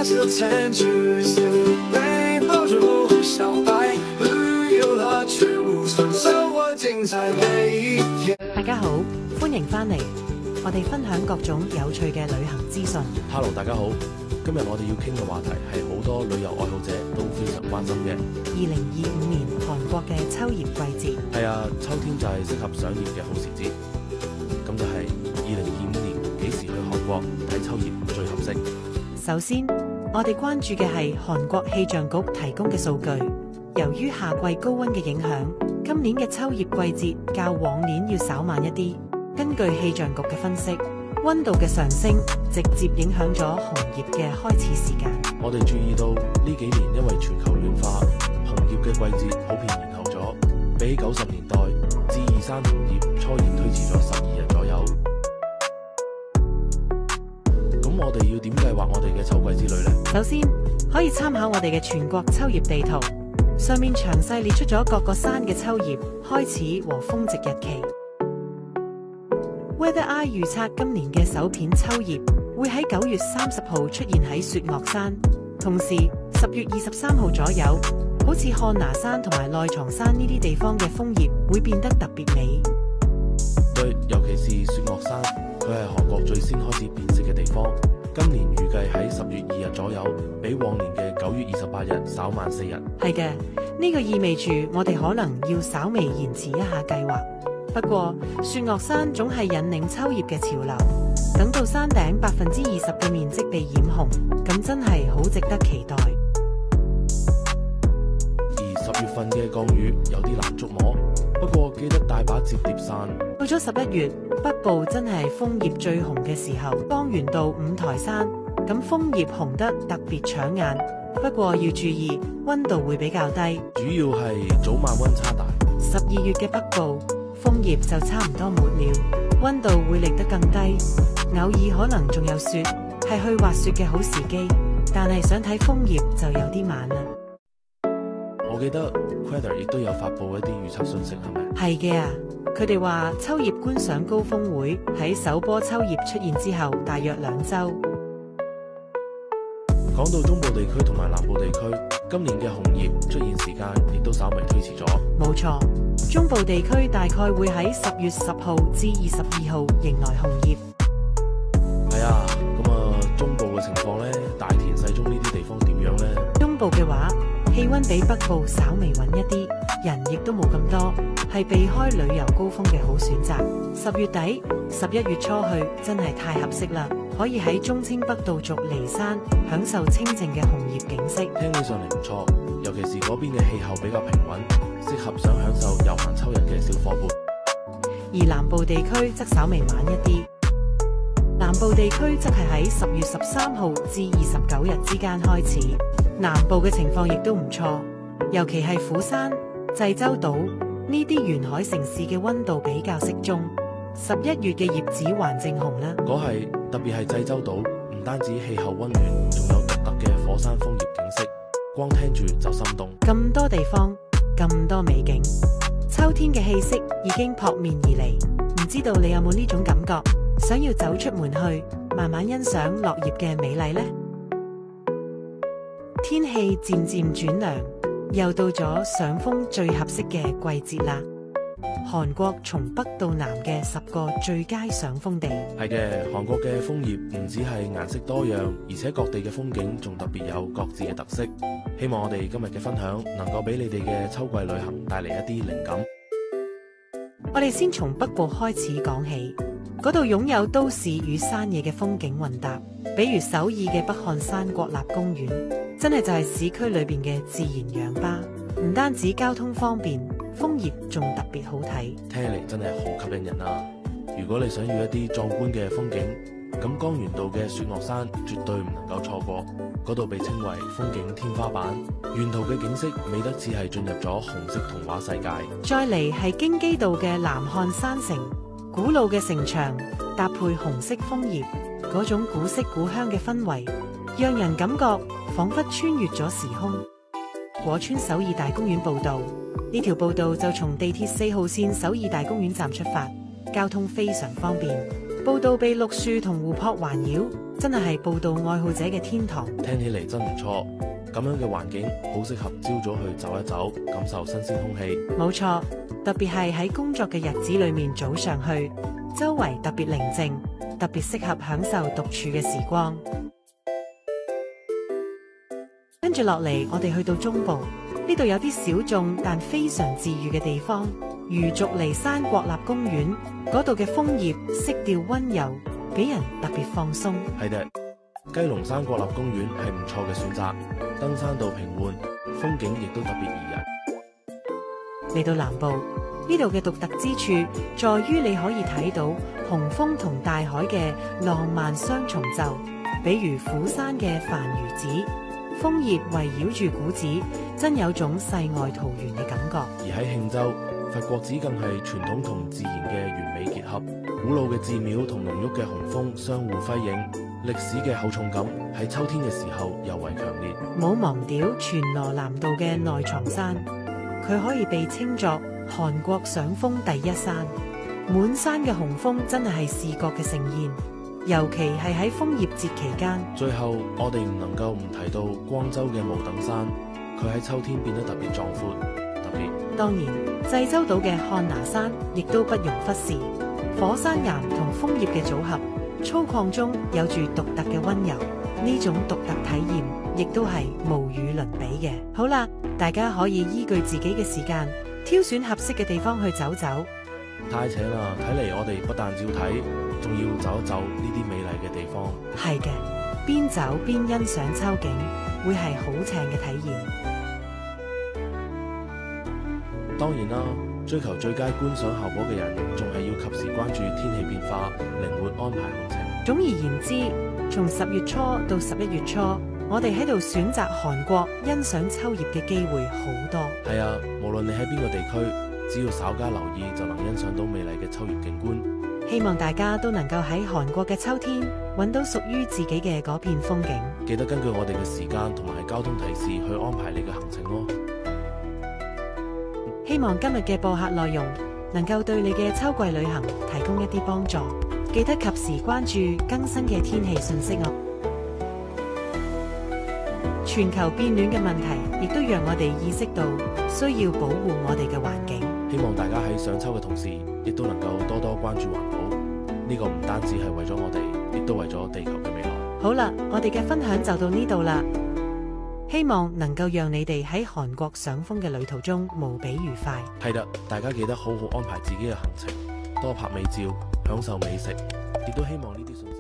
那就牵着手背抱着我小白，旅游乐趣无损，生活精彩每一天。大家好，歡迎返嚟，我哋分享各種有趣嘅旅行資訊。Hello， 大家好，今日我哋要傾嘅話題係好多旅遊愛好者都非常關心嘅。2025年韓國嘅秋葉季節。係啊，秋天就係適合賞葉嘅好時節。咁就係2025年幾時去韓國睇秋葉最合適？首先，我哋關注嘅係韓國氣象局提供嘅數據。由於夏季高溫嘅影響，今年嘅秋葉季節較往年要稍慢一啲。根據氣象局嘅分析，溫度嘅上升直接影響咗紅葉嘅開始時間。我哋注意到呢幾年因為全球暖化，紅葉嘅季節普遍延後咗，比起90年代，智異山紅葉初葉推遲咗12日左右。咁我哋要點計劃我哋嘅秋季之旅呢？首先，可以參考我哋嘅全國秋葉地圖，上面詳細列出咗各個山嘅秋葉開始和風植日期。Weather Eye 預測今年嘅首片秋葉會喺9月30號出現喺雪嶽山，同時10月23號左右，好似漢拿山同埋內藏山呢啲地方嘅楓葉會變得特別美。對，尤其是雪嶽山，佢係韓國最先開始變色嘅地方。今年預計喺10月2日左右，比往年嘅9月28日稍慢4日。係嘅，呢個意味住我哋可能要稍微延遲一下計劃。不過，雪嶽山總係引領秋葉嘅潮流，等到山頂20%嘅面積被染紅，咁真係好值得期待。而10月份嘅降雨有啲難捉摸，不過記得帶把摺疊傘。到咗11月，北部真係楓葉最紅嘅時候，江原道五台山，咁楓葉紅得特別搶眼。不過要注意，溫度會比較低，主要係早晚溫差大。12月嘅北部，楓葉就差唔多沒了，溫度會令得更低，偶爾可能仲有雪，係去滑雪嘅好時機。但係想睇楓葉就有啲晚啦。我記得 Quater 亦都有發布一啲預測信息，係咪？係嘅啊，佢哋話秋葉觀賞高峰會喺首波秋葉出現之後大約2週。講到中部地區同埋南部地區，今年嘅紅葉出現時間亦都稍微推遲咗。冇錯，中部地區大概會喺10月10號至22號迎來紅葉。係啊，中部嘅情況呢，大田、世宗呢啲地方點樣呢？中部嘅話，氣溫比北部稍微穩一啲，人亦都冇咁多，係避開旅遊高峰嘅好選擇。10月底、11月初去真係太合適啦，可以喺忠清北道族離山享受清靜嘅紅葉景色。聽起上嚟唔錯，尤其是嗰邊嘅氣候比較平穩，適合想享受悠閒秋日嘅小伙伴。而南部地區則稍微晚一啲，南部地區則係喺10月13號至29日之間開始。南部嘅情況亦都唔錯，尤其係釜山、濟州島呢啲沿海城市嘅溫度比較適中。11月嘅葉子還正紅啦。嗰係特別係濟州島，唔單止氣候溫暖，仲有獨特嘅火山楓葉景色，光聽住就心動。咁多地方，咁多美景，秋天嘅氣息已經撲面而嚟。唔知道你有冇呢種感覺？想要走出門去，慢慢欣賞落葉嘅美麗呢？天氣漸漸轉涼，又到咗賞楓最合適嘅季節啦。韓國從北到南嘅10個最佳賞楓地。係嘅，韓國嘅楓葉唔止係顏色多樣，而且各地嘅風景仲特別有各自嘅特色。希望我哋今日嘅分享能夠俾你哋嘅秋季旅行帶嚟一啲靈感。我哋先從北部開始講起，嗰度擁有都市與山野嘅風景混搭，比如首爾嘅北漢山國立公園，真係就係市區裏邊嘅自然氧吧。唔單止交通方便，楓葉仲特別好睇，聽起嚟真係好吸引人啊！如果你想要一啲壯觀嘅風景，咁江原道嘅雪嶽山絕對唔能夠錯過。嗰度被稱為風景天花板，沿途嘅景色美得似係進入咗紅色童話世界。再嚟係京畿道嘅南漢山城，古老嘅城牆搭配紅色楓葉，嗰種古色古香嘅氛圍，讓人感覺仿佛穿越咗時空。果川首爾大公園步道，呢條步道就從地鐵4號線首爾大公園站出發，交通非常方便。步道被綠樹同湖泊環繞，真係步道愛好者嘅天堂。聽起嚟真唔錯，咁樣嘅環境好適合朝早去走一走，感受新鮮空氣。冇錯，特別係喺工作嘅日子裏面早上去，周圍特別寧靜，特別適合享受獨處嘅時光。跟住落嚟，我哋去到中部，呢度有啲小眾但非常治愈嘅地方，如蜀梨山國立公園，嗰度嘅楓葉色調溫柔，俾人特別放鬆。係嘅，雞籠山國立公園係唔錯嘅選擇，登山道平緩，風景亦都特別宜人。嚟到南部，呢度嘅獨特之處在於你可以睇到雄風同大海嘅浪漫雙重奏，比如虎山嘅繁魚子，楓葉圍繞住古寺，真有種世外桃源嘅感覺。而喺慶州，佛國寺更係傳統同自然嘅完美結合，古老嘅寺廟同濃郁嘅雄風相互輝映，歷史嘅厚重感喺秋天嘅時候尤為強烈。冇忘掉全羅南道嘅內藏山，佢可以被稱作韓國賞楓第一山，滿山嘅雄風真係視覺嘅盛宴，尤其係喺楓葉節期間。最後，我哋唔能夠唔提到光州嘅無等山，佢喺秋天變得特別壯闊，特別。當然，濟州島嘅漢拿山亦都不容忽視，火山岩同楓葉嘅組合，粗獷中有住獨特嘅溫柔，呢種獨特體驗亦都係無與倫比嘅。好啦，大家可以依據自己嘅時間，挑選合適嘅地方去走走。太請啦！睇嚟我哋不但照睇，仲要走一走呢啲美麗嘅地方。係嘅，邊走邊欣賞秋景，會係好正嘅體驗。當然啦，追求最佳觀賞效果嘅人，仲係要及時關注天氣變化，靈活安排行程。總而言之，從10月初到11月初，我哋喺度選擇韓國欣賞秋葉嘅機會好多。係啊，無論你喺邊個地區，只要稍加留意，就能欣賞到美麗嘅秋葉景觀。希望大家都能夠喺韓國嘅秋天揾到屬於自己嘅嗰片風景。記得根據我哋嘅時間同埋交通提示去安排你嘅行程咯。希望今日嘅播客內容能夠對你嘅秋季旅行提供一啲幫助。記得及時關注更新嘅天氣信息哦。全球變暖嘅問題，亦都讓我哋意識到需要保護我哋嘅環境。希望大家喺上秋嘅同時，亦都能夠多多關注環保。呢個唔單止係為咗我哋，亦都為咗地球嘅未來。好啦，我哋嘅分享就到呢度啦。希望能夠讓你哋喺韓國賞楓嘅旅途中無比愉快。係啦，大家記得好好安排自己嘅行程，多拍美照，享受美食，亦都希望呢啲信息。